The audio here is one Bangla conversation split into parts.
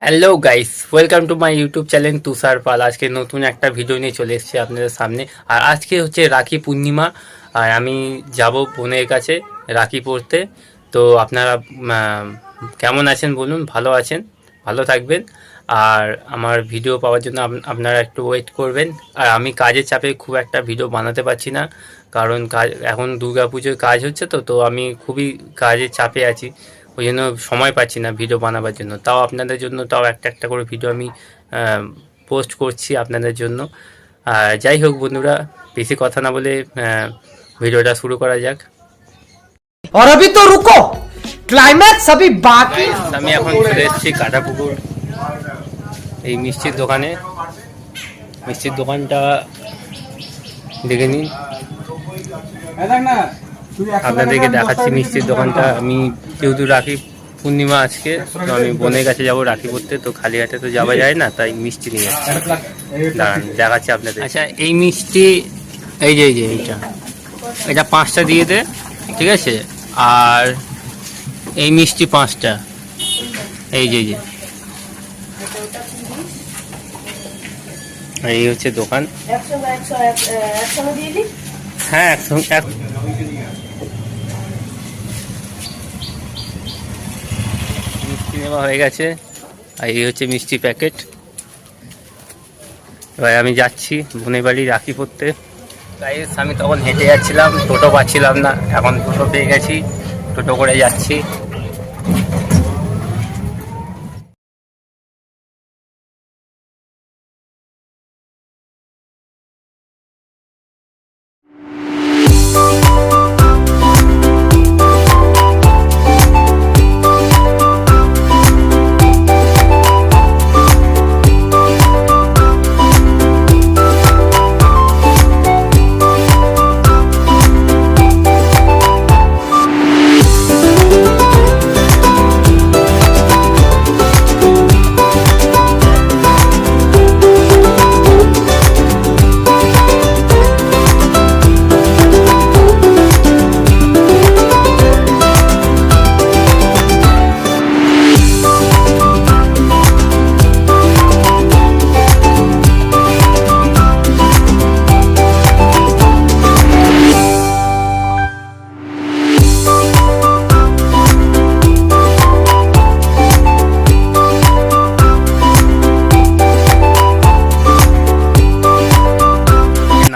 Hello guys, welcome to my YouTube channel Tushar Pal. আজকে নতুন একটা ভিডিও নিয়ে চলে এসেছি আপনাদের সামনে। আর আজকে হচ্ছে রাখি পূর্ণিমা, আর আমি যাব বোনের কাছে রাখি পরতে। তো আপনারা কেমন আছেন বলুন? ভালো আছেন? ভালো থাকবেন। আর আমার ভিডিও পাওয়ার জন্য আপনারা একটু ওয়েট করবেন। আর আমি কাজের চাপে খুব একটা ভিডিও বানাতে পারছি না, কারণ কাজ এখন দুর্গাপুজোর কাজ হচ্ছে। তো আমি খুবই কাজের চাপে আছি, ওই জন্য সময় পাচ্ছি না ভিডিও বানাবার জন্য। তাও আপনাদের জন্য একটা একটা করে ভিডিও আমি পোস্ট করছি আপনাদের জন্য। আর যাই হোক বন্ধুরা, বেশি কথা না বলে ভিডিওটা শুরু করা যাক। और अभी तो रुको, क्लाइमैक्स अभी बाकी। আমি এখন চলে এসেছি কাটাপুকুর এই মিষ্টির দোকানে। মিষ্টির দোকানটা দেখে নিন, আপনাদেরকে দেখাচ্ছি মিষ্টির দোকানটা। আমি যেহেতু রাখি পূর্ণিমা আজকে, তো আমি বোনের কাছে যাবো রাখি পড়তে, তো খালি হাতে তো যাওয়া যায় না, তাই মিষ্টি নিয়ে যাচ্ছি। দাঁড়ান দেখাচ্ছি আপনাদের। আচ্ছা, এই মিষ্টি এই যে এটা 5টা দিয়ে দে, ঠিক আছে? আর এই মিষ্টি 5টা, এই যে এই হচ্ছে দোকান। হ্যাঁ, মিষ্টি নেওয়া হয়ে গেছে। আর এই হচ্ছে মিষ্টি প্যাকেট। এবার আমি যাচ্ছি বোনের বাড়ি রাখি পড়তে। গাইস, আমি তখন হেঁটে যাচ্ছিলাম, টোটো পাচ্ছিলাম না, এখন টোটো পেয়ে গেছি, টোটো করে যাচ্ছি।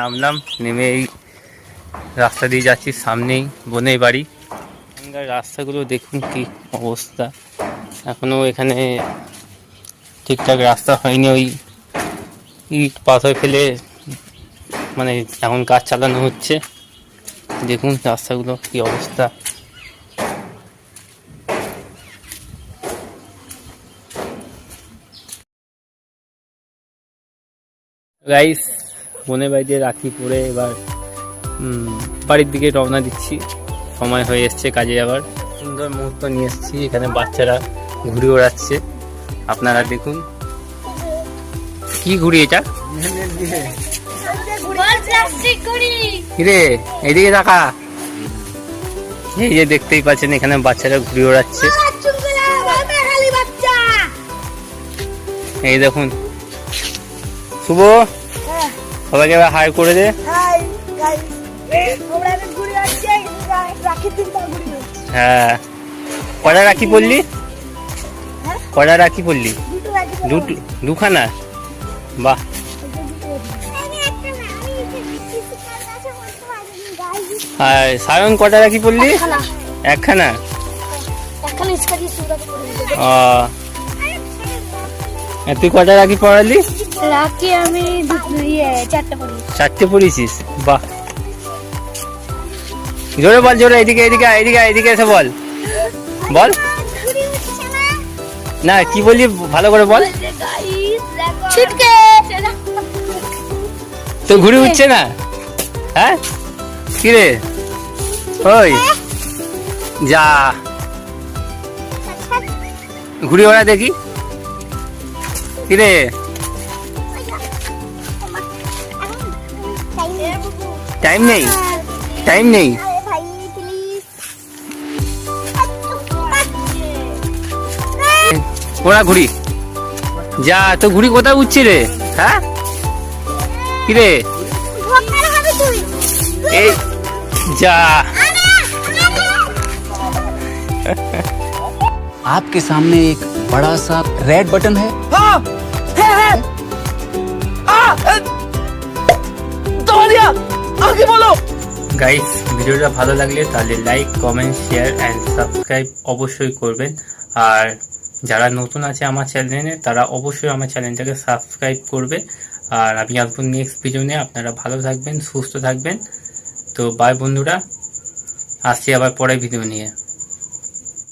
নামলাম, নেমে এই রাস্তা দিয়ে যাচ্ছি, সামনেই বোনের বাড়ি। এখানকার রাস্তাগুলো দেখুন কি অবস্থা, এখনও এখানে ঠিকঠাক রাস্তা হয়নি। ওই ইট পাথর ফেলে মানে এখন কাজ চালানো হচ্ছে। দেখুন রাস্তাগুলো কি অবস্থা। গাইস, বোনের বাড়িতে রাখি পরে এবার বাড়ির দিকে রওনা দিচ্ছি। সময় হয়ে এসছে কাজে যাবার। সুন্দর মুহূর্ত নিয়ে এসেছি, এখানে বাচ্চারা ঘুড়ি ওড়াচ্ছে, আপনারা দেখুন। কি ঘুড়ি এটা? কিরে, এইদিকে দেখা। এই যে দেখতেই পাচ্ছেন, এখানে বাচ্চারা ঘুড়ি ওড়াচ্ছে। এই দেখুন, শুভ সবাইকে এবার হাই করে দে। হ্যাঁ, কটা রাখি পড়লি? কটা রাখি পড়লি? দুখানা? বাহ। আর সায়ন কটা রাখি পড়লি? একখানা। তুই কটা রাখি পড়ালি? রাখি আমি 4টে পড়েছিস? বাহ, জোরে বল, জোরে। এদিকে এদিকে এদিকে এদিকে এসে বল, বল না, কি বললি ভালো করে বল। তো ঘুরে উঠছে না? হ্যাঁ, কিরে ওই যা ঘুরে ওরা দেখি। কিরে, টাইম নেই, টাইম নেই। ওরা ঘুরি যা তো ঘুড়ি কোথায় উঠছি রে? হ্যাঁ কি রে? এই যা। आपके सामने एक बड़ा सा रेड बटन है। हाँ है दबा दिया आगे बोलो। গাইস ভিডিওটা ভালো লাগলে তাহলে like comment share and subscribe অবশ্যই করবেন। আর যারা নতুন আছে আমার চ্যানেলে তারা অবশ্যই আমার চ্যানেলটাকে সাবস্ক্রাইব করবে। আর আমি আসবো নেক্সট ভিডিও নিয়ে। আপনারা ভালো থাকবেন, সুস্থ থাকবেন। তো বাই বন্ধুরা, আসছি আবার পরের ভিডিও নিয়ে।